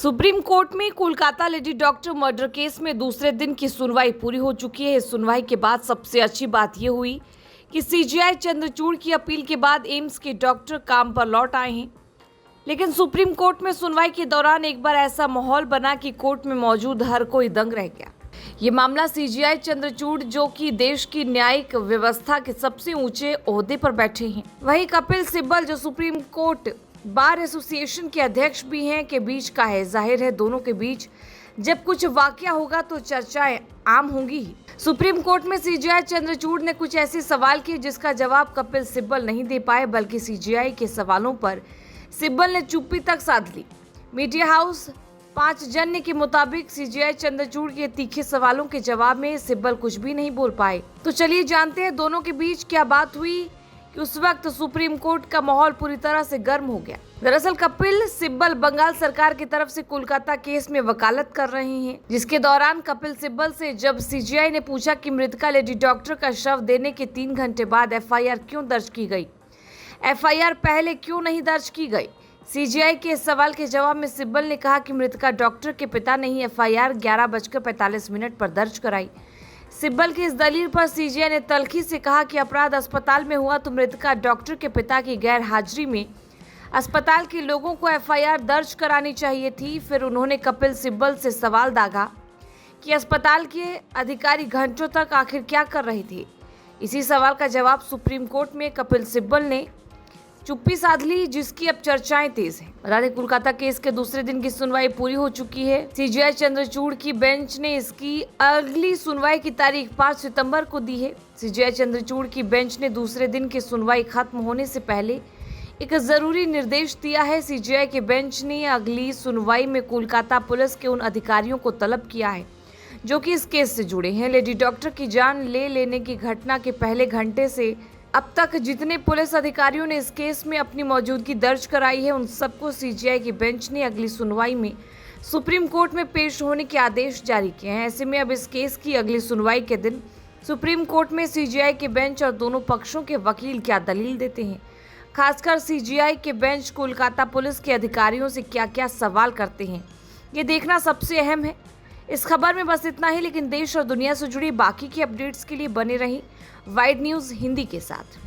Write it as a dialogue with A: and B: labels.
A: Supreme court में Kolkata lady doctor murder case में दूसरे दिन की सुनवाई पूरी हो चुकी है। इस सुनवाई के बाद सबसे अच्छी बात यह हुई कि सीजीआई चंद्रचूड़ की अपील के बाद एम्स के डॉक्टर काम पर लौट आए हैं। लेकिन सुप्रीम कोर्ट में सुनवाई के दौरान एक बार ऐसा माहौल बना कि कोर्ट में मौजूद हर कोई दंग रह गया। ये मामला सीजीआई चंद्रचूड़, जो कि देश की न्यायिक व्यवस्था के सबसे ऊंचे ओहदे पर बैठे हैं, वहीं कपिल सिब्बल, जो सुप्रीम कोर्ट बार एसोसिएशन के अध्यक्ष भी हैं, के बीच का है। जाहिर है दोनों के बीच जब कुछ वाकया होगा तो चर्चाएं आम होंगी ही। सुप्रीम कोर्ट में सीजीआई चंद्रचूड़ ने कुछ ऐसे सवाल किए जिसका जवाब कपिल सिब्बल नहीं दे पाए, बल्कि सीजीआई के सवालों पर सिब्बल ने चुप्पी तक साध ली। मीडिया हाउस 5 जन्य के मुताबिक सीजीआई चंद्रचूड़ के तीखे सवालों के जवाब में सिब्बल कुछ भी नहीं बोल पाए। तो चलिए जानते हैं दोनों के बीच क्या बात हुई कि उस वक्त सुप्रीम कोर्ट का माहौल पूरी तरह से गर्म हो गया। दरअसल कपिल सिब्बल बंगाल सरकार की तरफ से कोलकाता केस में वकालत कर रहे हैं, जिसके दौरान कपिल सिब्बल से जब सीजीआई ने पूछा कि मृतका लेडी डॉक्टर का शव देने के 3 घंटे बाद एफआईआर क्यों दर्ज की गई, एफआईआर पहले क्यों नहीं दर्ज की गई। सीजीआई के सवाल के जवाब में सिब्बल ने कहा कि मृतका डॉक्टर के पिता ने ही एफआईआर 11:45 पर दर्ज कराई। सिब्बल की इस दलील पर सीजीआई ने तल्खी से कहा कि अपराध अस्पताल में हुआ तो मृतका डॉक्टर के पिता की गैर हाजिरी में अस्पताल के लोगों को एफआईआर दर्ज करानी चाहिए थी। फिर उन्होंने कपिल सिब्बल से सवाल दागा कि अस्पताल के अधिकारी घंटों तक आखिर क्या कर रहे थे। इसी सवाल का जवाब सुप्रीम कोर्ट में कपिल सिब्बल ने चुप्पी साध ली, जिसकी अब चर्चाएं तेज हैं। बता दें, कोलकाता केस के दूसरे दिन की सुनवाई पूरी हो चुकी है। सीजीआई चंद्रचूड़ की बेंच ने इसकी अगली सुनवाई की तारीख 5 सितंबर को दी है। सीजीआई चंद्रचूड़ की बेंच ने दूसरे दिन की सुनवाई खत्म होने से पहले एक जरूरी निर्देश दिया है। सीजीआई के बेंच ने अगली सुनवाई में कोलकाता पुलिस के उन अधिकारियों को तलब किया है जो कि इस केस से जुड़े हैं। लेडी डॉक्टर की जान ले लेने की घटना के पहले घंटे से अब तक जितने पुलिस अधिकारियों ने इस केस में अपनी मौजूदगी दर्ज कराई है, उन सबको सीजीआई की बेंच ने अगली सुनवाई में सुप्रीम कोर्ट में पेश होने के आदेश जारी किए हैं। ऐसे में अब इस केस की अगली सुनवाई के दिन सुप्रीम कोर्ट में सीजीआई के बेंच और दोनों पक्षों के वकील क्या दलील देते हैं, खासकर सीजीआई के बेंच कोलकाता पुलिस के अधिकारियों से क्या क्या सवाल करते हैं, ये देखना सबसे अहम है। इस खबर में बस इतना ही, लेकिन देश और दुनिया से जुड़ी बाकी की अपडेट्स के लिए बने रहें वाइड न्यूज़ हिंदी के साथ।